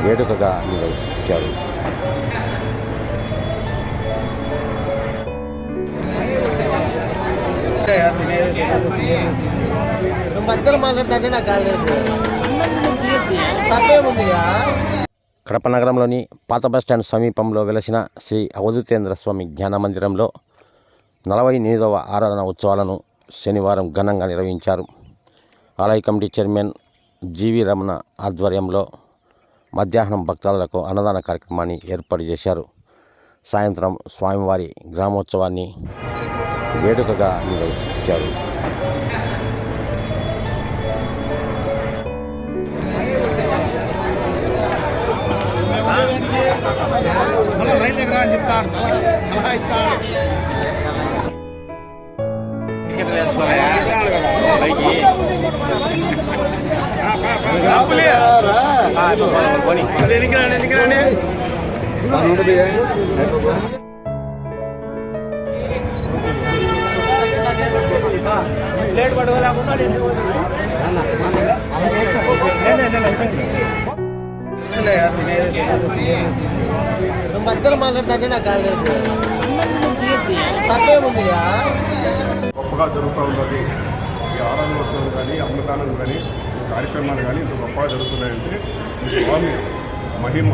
వేడుకగా నిర్వహించారు. కడప నగరంలోని పాత బస్టాండ్ సమీపంలో వెలసిన శ్రీ అవధూతేంద్ర స్వామి జ్ఞాన మందిరంలో 48వ ఆరాధన ఉత్సవాలను శనివారం ఘనంగా నిర్వహించారు. ఆలయ కమిటీ చైర్మన్ జీవి రమణ ఆధ్వర్యంలో మధ్యాహ్నం భక్తాదులకు అన్నదాన కార్యక్రమాన్ని ఏర్పాటు చేశారు. సాయంత్రం స్వామివారి గ్రామోత్సవాన్ని వేడుకగా నిర్వహించారు. మధ్యలో మాట్లాడుతుంటే నాకు కాలేదు. తప్పేముందిగా గొప్పగా జరుగుతూ ఉన్నది. ఈ ఆరాధనోత్సవం కానీ అన్నదానం కానీ కార్యక్రమాలు కానీ ఇంత గొప్పగా జరుగుతున్నాయంటే ఈ స్వామి మహిమ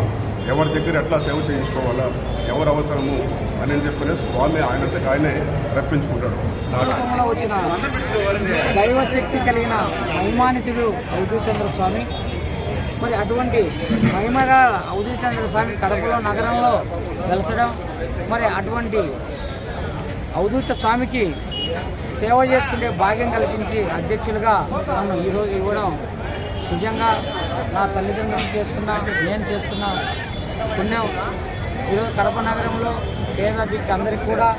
ఎవరి దగ్గర ఎట్లా సేవ చేయించుకోవాలా, ఎవరు అవసరము అని చెప్పిన స్వామి ఆయనే రప్పించుకుంటాడు. వచ్చిన దైవశక్తి కలిగిన మహిమానితుడు అవధూతేంద్ర స్వామి. మరి అటువంటి మహిమగా అవధూతేంద్ర స్వామి కడపలో నగరంలో వెలసడం, మరి అటువంటి అవధూత స్వామికి సేవ చేసుకునే భాగ్యం కల్పించి అధ్యక్షులుగా నన్ను ఈరోజు ఇవ్వడం నిజంగా నా తల్లిదండ్రులు చేసుకున్నా, నేను చేసుకున్న పుణ్యం. ఈరోజు కడప నగరంలో పేద బిక్ అందరికీ కూడా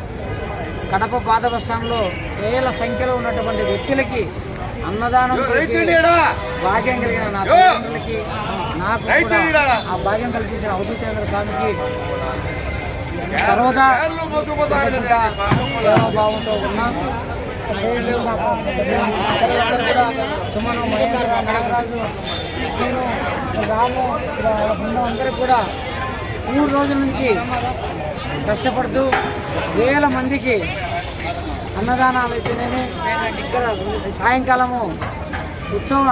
కడప పాత బస్టాండ్లో వేల సంఖ్యలో ఉన్నటువంటి వ్యక్తులకి అన్నదానం చేసి భాగ్యం కలిగిన నా తల్లిదండ్రులకి, నాకు కూడా ఆ భాగ్యం కల్పించిన అవధూతేంద్ర స్వామికి సర్వదా సేవాభావంతో ఉన్నాం. కూడా సుమను, మహేంద్ర, నాగరాజు, శ్రీను, రాము బృందం అందరూ కూడా 3 రోజుల నుంచి కష్టపడుతూ వేల మందికి అన్నదానాలు అయితేనేమి, ఇక్కడ సాయంకాలము ఉత్సవ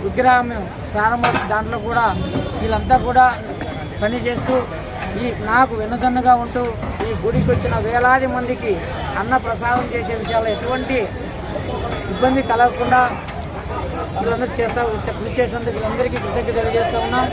విగ్రహం ప్రారంభ దాంట్లో కూడా వీళ్ళంతా కూడా పనిచేస్తూ నాకు వెన్నుదన్నుగా ఉంటూ ఈ గుడికి వచ్చిన వేలాది మందికి అన్న ప్రసాదం చేసే విషయాల్లో ఎటువంటి ఇబ్బంది కలగకుండా వీళ్ళందరూ కృషి చేసినందుకు వీళ్ళందరికీ కృతజ్ఞతలు తెలియజేస్తూ ఉన్నాం.